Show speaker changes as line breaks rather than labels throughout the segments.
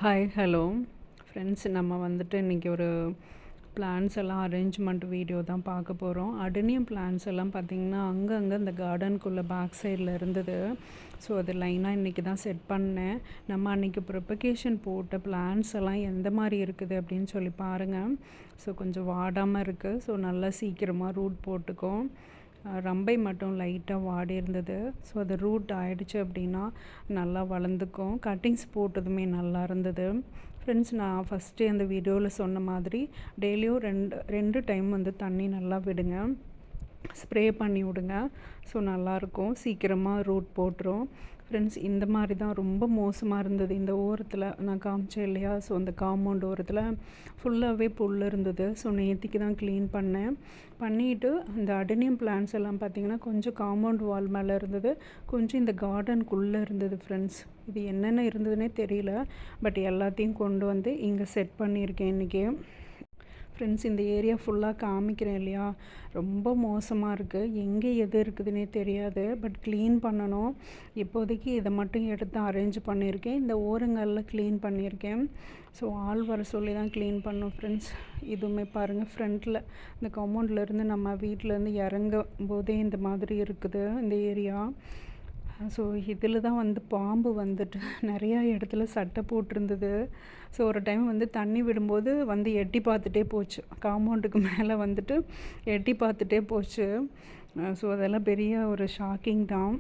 Hi hello friends, நம்ம வந்துட்டு இன்றைக்கி ஒரு பிளான்ஸ் எல்லாம் அரேஞ்ச்மெண்ட் வீடியோ தான் பார்க்க போகிறோம். அடெனியம் பிளான்ஸ் எல்லாம் பார்த்திங்கன்னா அங்கங்கே இந்த கார்டனுக்குள்ளே பேக் சைடில் இருந்தது. ஸோ அது லைனாக இன்றைக்கி தான் செட் பண்ணேன். நம்ம அன்றைக்கி ப்ரிப்பகேஷன் போட்ட பிளான்ஸ் எல்லாம் எந்த மாதிரி இருக்குது அப்படின்னு சொல்லி பாருங்கள். ஸோ கொஞ்சம் வாடாமல் இருக்குது. ஸோ நல்லா சீக்கிரமாக ரூட் போட்டுக்கும். ரம்பை மட்டும் லைட்டாக வாடி இருந்தது. ஸோ அது ரூட் ஆகிடுச்சு அப்படின்னா நல்லா வளர்ந்துக்கும். கட்டிங்ஸ் போட்டதுமே நல்லா இருந்தது. ஃப்ரெண்ட்ஸ், நான் ஃபஸ்ட்டு அந்த வீடியோவில் சொன்ன மாதிரி டெய்லியும் ரெண்டு டைம் வந்து தண்ணி நல்லா விடுங்க, ஸ்ப்ரே பண்ணி விடுங்க. ஸோ நல்லாயிருக்கும், சீக்கிரமாக ரூட் போட்டுரும். ஃப்ரெண்ட்ஸ், இந்த மாதிரி தான் ரொம்ப மோசமாக இருந்தது. இந்த ஓரத்தில் நான் காமிச்சேன் இல்லையா, ஸோ அந்த காம்பவுண்ட் ஓரத்தில் ஃபுல்லாகவே புல் இருந்தது. ஸோ நேற்றுக்கு தான் க்ளீன் பண்ணிவிட்டு இந்த அடெனியம் பிளான்ஸ் எல்லாம் பார்த்திங்கன்னா கொஞ்சம் காம்பவுண்ட் வால் மேலே இருந்தது, கொஞ்சம் இந்த கார்டனுக்குள்ளே இருந்தது. ஃப்ரெண்ட்ஸ், இது என்னென்ன இருந்ததுன்னே தெரியல. பட் எல்லாத்தையும் கொண்டு வந்து இங்கே செட் பண்ணியிருக்கேன் இன்றைக்கி. ஃப்ரெண்ட்ஸ், இந்த ஏரியா ஃபுல்லாக காமிக்கிறேன் இல்லையா, ரொம்ப மோசமாக இருக்குது. எங்கே எது இருக்குதுன்னே தெரியாது. பட் க்ளீன் பண்ணணும். இப்போதைக்கு இதை மட்டும் எடுத்து அரேஞ்ச் பண்ணியிருக்கேன். இந்த ஓரங்களில் க்ளீன் பண்ணியிருக்கேன். ஸோ ஆள் வர சொல்லி தான் க்ளீன் பண்ணோம். ஃப்ரெண்ட்ஸ், இதுவுமே பாருங்கள், ஃப்ரண்ட்டில் இந்த காம்பவுண்ட்லேருந்து நம்ம வீட்டிலேருந்து இறங்கும் போதே இந்த மாதிரி இருக்குது இந்த ஏரியா. ஸோ இதில் தான் வந்து பாம்பு வந்துட்டு நிறையா இடத்துல சட்டை போட்டிருந்தது. ஸோ ஒரு டைம் வந்து தண்ணி விடும்போது வந்து எட்டி பார்த்துட்டே போச்சு. காம்பவுண்டுக்கு மேலே வந்துட்டு எட்டி பார்த்துட்டே போச்சு. ஸோ அதெல்லாம் பெரிய ஒரு ஷாக்கிங் தான்.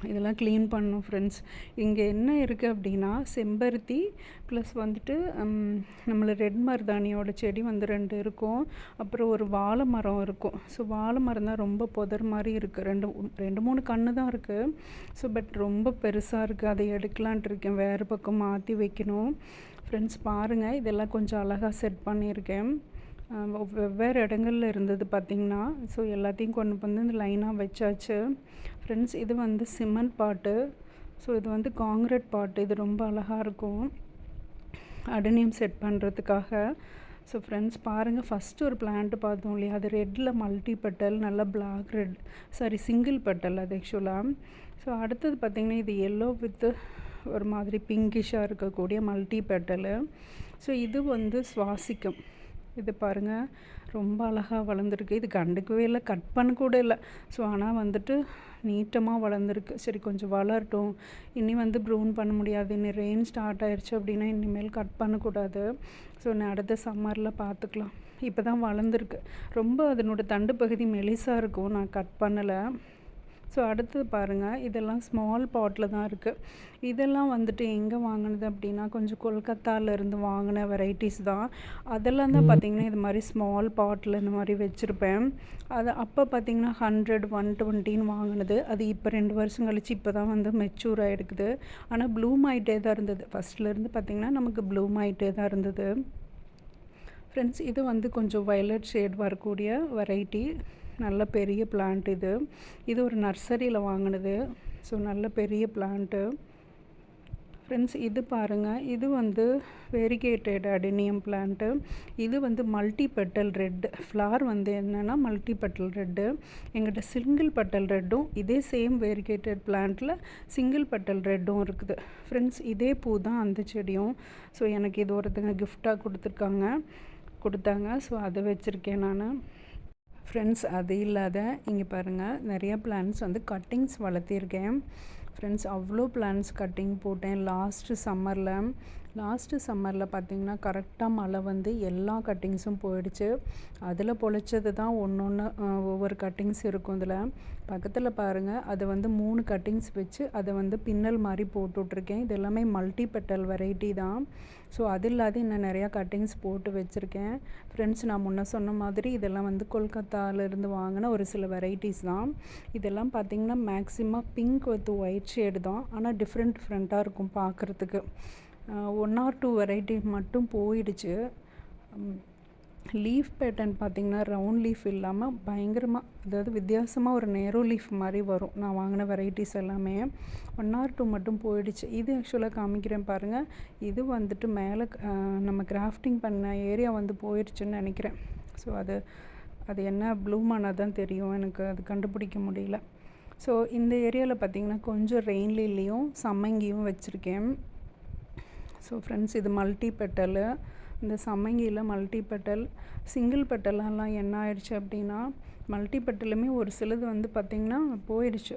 இதெல்லாம் க்ளீன் பண்ணணும். ஃப்ரெண்ட்ஸ், இங்கே என்ன இருக்குது அப்படின்னா செம்பருத்தி ப்ளஸ் வந்துட்டு ரெட் மருதாணியோட செடி வந்து 2 இருக்கும். அப்புறம் ஒரு வாழை மரம் இருக்கும். ஸோ வாழை மரம் தான் ரொம்ப புதர் மாதிரி இருக்குது. 2-3 கன்று தான் இருக்குது. ஸோ பட் ரொம்ப பெருசாக இருக்குது. அதை எடுக்கலான்ட்டு இருக்கேன். வேறு பக்கம் மாற்றி வைக்கணும். ஃப்ரெண்ட்ஸ் பாருங்கள், இதெல்லாம் கொஞ்சம் அழகாக செட் பண்ணியிருக்கேன். வெவ்வேறு இடங்களில் இருந்தது பார்த்திங்கன்னா. ஸோ எல்லாத்தையும் கொண்டு வந்து இந்த லைனாக வச்சாச்சு. ஃப்ரெண்ட்ஸ், இது வந்து சிமெண்ட் பாட்டு. ஸோ இது வந்து காங்கிரீட் பாட்டு. இது ரொம்ப அழகாக இருக்கும் அடெனியம் செட் பண்ணுறதுக்காக. ஸோ ஃப்ரெண்ட்ஸ் பாருங்கள், ஃபஸ்ட்டு ஒரு பிளான்ட்டு பார்த்தோம் இல்லையா, அது ரெட்டில் மல்டி பெட்டல், நல்லா பிளாக் ரெட், சிங்கிள் பெட்டல் அது ஆக்சுவலாக. ஸோ அடுத்தது பார்த்திங்கன்னா இது எல்லோ வித்து ஒரு மாதிரி பிங்கிஷாக இருக்கக்கூடிய மல்டி பெட்டலு. ஸோ இது வந்து சுவாசிக்கும். இது பாருங்கள், ரொம்ப அழகாக வளர்ந்துருக்கு. இது கண்டுக்கவே இல்லை, கட் பண்ண கூட இல்லை. ஸோ ஆனால் வந்துட்டு நீட்டமாக வளர்ந்துருக்கு. சரி, கொஞ்சம் வளரட்டும். இனி வந்து ப்ரூன் பண்ண முடியாது. இனி ரெயின் ஸ்டார்ட் ஆயிடுச்சு அப்படின்னா இனிமேல் கட் பண்ணக்கூடாது. ஸோ நான் அடுத்த சம்மரில் பார்த்துக்கலாம். இப்போ தான் வளர்ந்துருக்கு. ரொம்ப அதனோட தண்டு பகுதி மெலிசாக இருக்கும். நான் கட் பண்ணலை. ஸோ அடுத்தது பாருங்கள், இதெல்லாம் ஸ்மால் பாட்டில் தான் இருக்குது. இதெல்லாம் வந்துட்டு எங்கே வாங்கினது அப்படின்னா கொஞ்சம் கொல்கத்தாவிலேருந்து வாங்கின வெரைட்டிஸ் தான். அதெல்லாம் தான் பார்த்திங்கன்னா இது மாதிரி ஸ்மால் பாட்டில் இந்த மாதிரி வச்சுருப்பேன். அது அப்போ பார்த்திங்கன்னா 100, 120 வாங்கினது. அது இப்போ 2 வருஷம் கழிச்சு இப்போ தான் வந்து மெச்சூர் ஆகிடுக்குது. ஆனால் ப்ளூம் ஆகிட்டே தான் இருந்தது. ஃபஸ்ட்லேருந்து பார்த்திங்கன்னா நமக்கு ப்ளூம் ஆகிட்டே தான் இருந்தது. ஃப்ரெண்ட்ஸ், இது வந்து கொஞ்சம் வயலட் ஷேட் வரக்கூடிய வெரைட்டி. நல்ல பெரிய பிளான்ட் இது. இது ஒரு நர்சரியில் வாங்கினது. ஸோ நல்ல பெரிய பிளான்ட்டு. ஃப்ரெண்ட்ஸ், இது பாருங்கள், இது வந்து வெரிகேட்டட் அடெனியம் பிளான்ட்டு. இது வந்து மல்டி பெட்டல் ரெட்டு. ஃப்ளார் வந்து என்னென்னா மல்டி பெட்டல் ரெட்டு. எங்கிட்ட சிங்கிள் பெட்டல் ரெட்டும் இதே சேம் வெரிகேட்டட் பிளான்ட்டில் சிங்கிள் பெட்டல் ரெட்டும் இருக்குது. ஃப்ரெண்ட்ஸ், இதே பூ தான் அந்த செடியும். ஸோ எனக்கு இது ஒருத்தங்க கிஃப்டாக கொடுத்தாங்க. ஸோ அதை வச்சுருக்கேன் நான். ஃப்ரெண்ட்ஸ், அது இல்லாத இங்கே பாருங்கள், நிறையா பிளான்ஸ் வந்து கட்டிங்ஸ் வளர்த்திருக்கேன். ஃப்ரெண்ட்ஸ், அவ்வளோ பிளான்ஸ் கட்டிங் போட்டேன் லாஸ்ட்டு சம்மரில் பார்த்திங்கன்னா கரெக்டாக மழை வந்து எல்லா கட்டிங்ஸும் போயிடுச்சு. அதில் பொழைச்சது தான் ஒவ்வொரு கட்டிங்ஸ் இருக்கும். இதில் பக்கத்தில் பாருங்கள், அது வந்து 3 கட்டிங்ஸ் வச்சு அதை வந்து பின்னல் மாதிரி போட்டுட்ருக்கேன். இது எல்லாமே மல்டி பெட்டல் வெரைட்டி தான். ஸோ அது இல்லாத இன்னும் நிறையா கட்டிங்ஸ் போட்டு வச்சுருக்கேன். ஃப்ரெண்ட்ஸ், நான் முன்ன சொன்ன மாதிரி இதெல்லாம் வந்து கொல்கத்தாவிலேருந்து வாங்கின ஒரு சில வெரைட்டிஸ் தான். இதெல்லாம் பார்த்திங்கன்னா maximum pink with white shade தான். ஆனால் டிஃப்ரெண்ட்டாக இருக்கும் பார்க்குறதுக்கு. 1 or 2 வெரைட்டி மட்டும் போயிடுச்சு. லீஃப் பேட்டர்ன் பார்த்திங்கன்னா ரவுண்ட் லீஃப் இல்லாமல் பயங்கரமாக, அதாவது வித்தியாசமாக ஒரு நேரோ லீஃப் மாதிரி வரும். நான் வாங்கின வெரைட்டிஸ் எல்லாமே 1 or 2 மட்டும் போயிடுச்சு. இது ஆக்சுவலாக காமிக்கிறேன் பாருங்கள். இது வந்துட்டு மேலே நம்ம கிராஃப்டிங் பண்ண ஏரியா வந்து போயிடுச்சுன்னு நினைக்கிறேன். ஸோ அது என்ன ப்ளூமானால் தான் தெரியும், எனக்கு அது கண்டுபிடிக்க முடியல. ஸோ இந்த ஏரியாவில் பார்த்திங்கன்னா கொஞ்சம் ரெயின் லில்லியும் சம்மங்கியும் வச்சுருக்கேன். ஸோ ஃப்ரெண்ட்ஸ் இது மல்டி பெட்டலு. இந்த சம்மங்கியில் மல்டி பெட்டல். சிங்கிள் பெட்டலெல்லாம் என்ன ஆயிடுச்சு அப்படின்னா, மல்டி பெட்டலுமே ஒரு சிலது வந்து பார்த்திங்கன்னா போயிடுச்சு.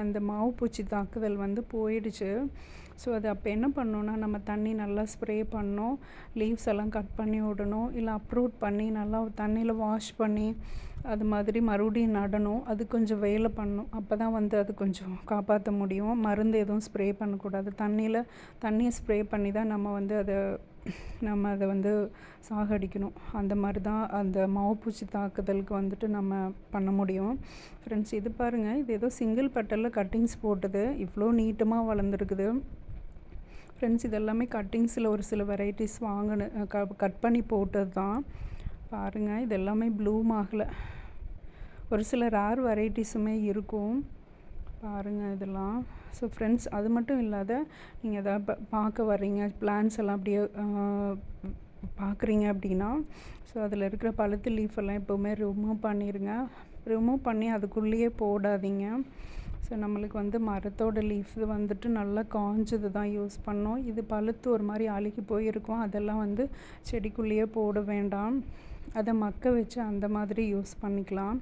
அந்த மாவு பூச்சி தாக்குதல் வந்து போயிடுச்சு. ஸோ அது அப்போ என்ன பண்ணோன்னா, நம்ம தண்ணி நல்லா ஸ்ப்ரே பண்ணோம், லீவ்ஸ் எல்லாம் கட் பண்ணி விடணும், இல்லை அப்ரூட் பண்ணி நல்லா தண்ணியில் வாஷ் பண்ணி அது மாதிரி மறுபடியும் நடணும். அது கொஞ்சம் வேலை பண்ணணும். அப்போ தான் வந்து அது கொஞ்சம் காப்பாற்ற முடியும். மருந்து எதுவும் ஸ்ப்ரே பண்ணக்கூடாது. தண்ணியை ஸ்ப்ரே பண்ணி தான் நம்ம அதை வந்து சாகடிக்கணும். அந்த மாதிரி தான் அந்த மாவுப்பூச்சி தாக்குதலுக்கு வந்துட்டு நம்ம பண்ண முடியும். ஃப்ரெண்ட்ஸ் இது பாருங்கள், இது ஏதோ சிங்கிள் பெட்டலில் கட்டிங்ஸ் போட்டது, இவ்வளோ நீட்டமாக வளர்ந்துருக்குது. ஃப்ரெண்ட்ஸ் இதெல்லாமே கட்டிங்ஸில் ஒரு சில வெரைட்டிஸ் கட் பண்ணி போட்டது தான். பாருங்கள், இது எல்லாமே ப்ளூம் ஆகலை. ஒரு சில ரேர் வெரைட்டிஸுமே இருக்கும். பாருங்கள் இதெல்லாம். ஸோ ஃப்ரெண்ட்ஸ் அது மட்டும் இல்லாத, நீங்கள் எதாவது பார்க்க வர்றீங்க, பிளான்ஸ் எல்லாம் அப்படியே பார்க்குறீங்க அப்படின்னா, ஸோ அதில் இருக்கிற பழுத்து லீஃப் எல்லாம் எப்போவுமே ரிமூவ் பண்ணிடுங்க. ரிமூவ் பண்ணி அதுக்குள்ளேயே போடாதீங்க. ஸோ நம்மளுக்கு வந்து மரத்தோட லீஃப் வந்துட்டு நல்லா காஞ்சது தான் யூஸ் பண்ணோம். இது பழுத்து ஒரு மாதிரி அழுகி போயிருக்கும். அதெல்லாம் வந்து செடிக்குள்ளேயே போட வேண்டாம். அதை மக்க வச்சு அந்த மாதிரி யூஸ் பண்ணிக்கலாம்.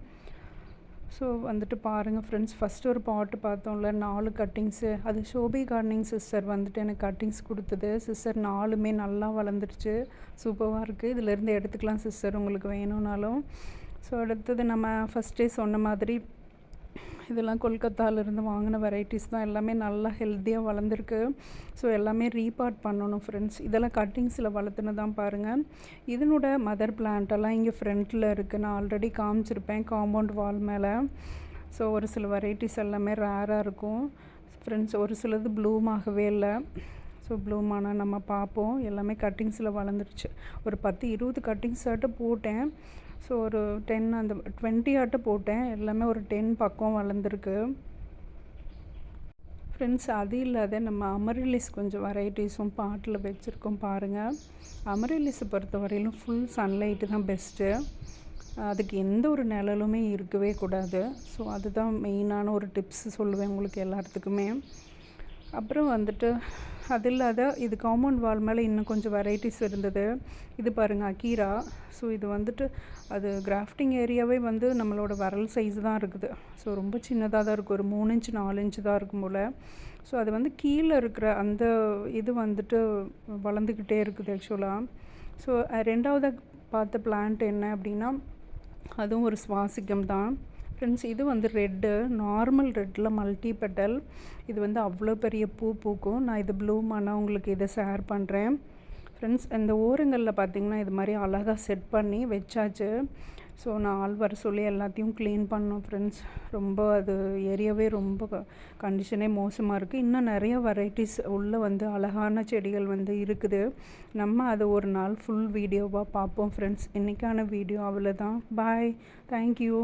ஸோ வந்துட்டு பாருங்கள் ஃப்ரெண்ட்ஸ், ஃபஸ்ட்டு ஒரு பாட்டு பார்த்தோம்ல, 4 கட்டிங்ஸு. அது ஷோபி கார்டனிங் சிஸ்டர் வந்துட்டு எனக்கு கட்டிங்ஸ் கொடுத்தது. சிஸ்டர் 4மே நல்லா வளர்ந்துருச்சு, சூப்பராக இருக்குது. இதிலேருந்து எடுத்துக்கலாம் சிஸ்டர் உங்களுக்கு வேணும்னாலும். ஸோ அடுத்தது நம்ம ஃபஸ்ட்டே சொன்ன மாதிரி இதெல்லாம் கொல்கத்தாவிலேருந்து வாங்கின வெரைட்டிஸ் தான். எல்லாமே நல்லா ஹெல்த்தியாக வளர்ந்துருக்கு. ஸோ எல்லாமே ரீபார்ட் பண்ணணும் ஃப்ரெண்ட்ஸ். இதெல்லாம் கட்டிங்ஸில் வளர்த்துன்னு தான் பாருங்கள். இதனோட மதர் பிளான்ட்டெல்லாம் இங்கே ஃப்ரண்ட்டில் இருக்குது. நான் ஆல்ரெடி காமிச்சிருப்பேன் காம்பவுண்ட் வால் மேலே. ஸோ ஒரு சில வெரைட்டிஸ் எல்லாமே ரேராக இருக்கும் ஃப்ரெண்ட்ஸ். ஒரு சிலது ப்ளூம் ஆகவே இல்லை. ஸோ ப்ளூம் ஆனால் நம்ம பார்ப்போம். எல்லாமே கட்டிங்ஸில் வளர்ந்துருச்சு. ஒரு 10-20 கட்டிங்ஸ் ஆட்ட போட்டேன். ஸோ ஒரு 20 ஆட்ட போட்டேன். எல்லாமே ஒரு 10 பக்கம் வளர்ந்துருக்கு ஃப்ரெண்ட்ஸ். அது இல்லாத நம்ம அமரிலிஸ் கொஞ்சம் வெரைட்டிஸும் பாட்டில் வச்சுருக்கோம் பாருங்கள். அமரிலிஸை பொறுத்த வரையிலும் ஃபுல் சன்லைட்டு தான் பெஸ்ட்டு. அதுக்கு எந்த ஒரு நிழலுமே இருக்கவே கூடாது. ஸோ அதுதான் மெயினான ஒரு டிப்ஸ் சொல்லுவேன் உங்களுக்கு எல்லாத்துக்குமே. அப்புறம் வந்துட்டு அது இல்லாத இது காம்பவுண்ட் வால் மேலே இன்னும் கொஞ்சம் வெரைட்டிஸ் இருந்தது. இது பாருங்கள் அக்கீரா. ஸோ இது வந்துட்டு அது கிராஃப்டிங் ஏரியாவே வந்து நம்மளோட விரல் சைஸ் தான் இருக்குது. ஸோ ரொம்ப சின்னதாக தான் இருக்கும். ஒரு 3 இன்ச்சு 4 இன்ச்சு தான் இருக்கும் போல். ஸோ அது வந்து கீழே இருக்கிற அந்த இது வந்துட்டு வளர்ந்துக்கிட்டே இருக்குது ஆக்சுவலாக. ஸோ ரெண்டாவதாக பார்த்த பிளான்ட் என்ன அப்படின்னா, அதுவும் ஒரு சுவாசிக்கம் தான் ஃப்ரெண்ட்ஸ். இது வந்து ரெட்டு, நார்மல் ரெட்டில் மல்டி பெட்டல். இது வந்து அவ்வளோ பெரிய பூ பூக்கும். நான் இது ப்ளூம் ஆனால் உங்களுக்கு இதை ஷேர் பண்ணுறேன் ஃப்ரெண்ட்ஸ். இந்த ஓரங்களில் பார்த்திங்கன்னா இது மாதிரி அழகாக செட் பண்ணி வச்சாச்சு. ஸோ நான் ஆள் வர சொல்லி எல்லாத்தையும் க்ளீன் பண்ணோம் ஃப்ரெண்ட்ஸ். ரொம்ப அது ஏரியாவே ரொம்ப கண்டிஷனே மோசமாக இருக்குது. இன்னும் நிறைய வெரைட்டிஸ் உள்ளே வந்து அழகான செடிகள் வந்து இருக்குது. நம்ம அதை ஒரு நாள் ஃபுல் வீடியோவாக பார்ப்போம் ஃப்ரெண்ட்ஸ். இன்றைக்கான வீடியோ அவ்வளோதான். பாய், தேங்க்யூ.